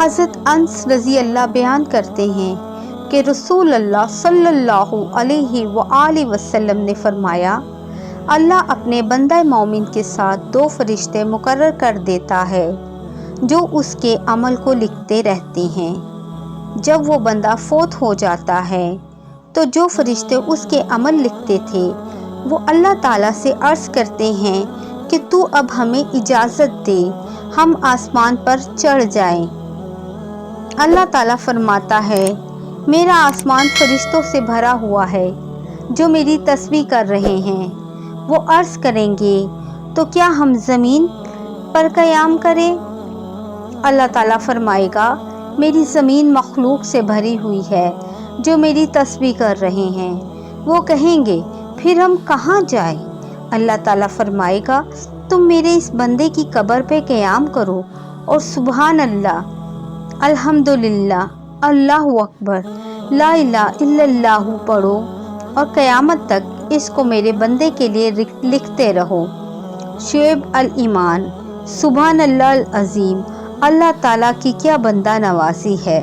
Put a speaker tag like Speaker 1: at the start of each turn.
Speaker 1: حضرت انس رضی اللہ بیان کرتے ہیں کہ رسول اللہ صلی اللہ علیہ وآلہ وسلم نے فرمایا، اللہ اپنے بندہ مومن کے ساتھ 2 فرشتے مقرر کر دیتا ہے جو اس کے عمل کو لکھتے رہتے ہیں۔ جب وہ بندہ فوت ہو جاتا ہے تو جو فرشتے اس کے عمل لکھتے تھے وہ اللہ تعالیٰ سے عرض کرتے ہیں کہ تو اب ہمیں اجازت دے، ہم آسمان پر چڑھ جائیں۔ اللہ تعالیٰ فرماتا ہے، میرا آسمان فرشتوں سے بھرا ہوا ہے جو میری تسبیح کر رہے ہیں۔ وہ عرض کریں گے تو کیا ہم زمین پر قیام کریں؟ اللہ تعالیٰ فرمائے گا، میری زمین مخلوق سے بھری ہوئی ہے جو میری تسبیح کر رہے ہیں۔ وہ کہیں گے پھر ہم کہاں جائیں؟ اللہ تعالیٰ فرمائے گا، تم میرے اس بندے کی قبر پہ قیام کرو اور سبحان اللہ، الحمدللہ، اللہ اکبر، لا الہ الا اللہ پڑھو اور قیامت تک اس کو میرے بندے کے لیے لکھتے رہو۔ شعیب الایمان۔ سبحان اللہ العظیم، اللہ تعالیٰ کی کیا بندہ نوازی ہے۔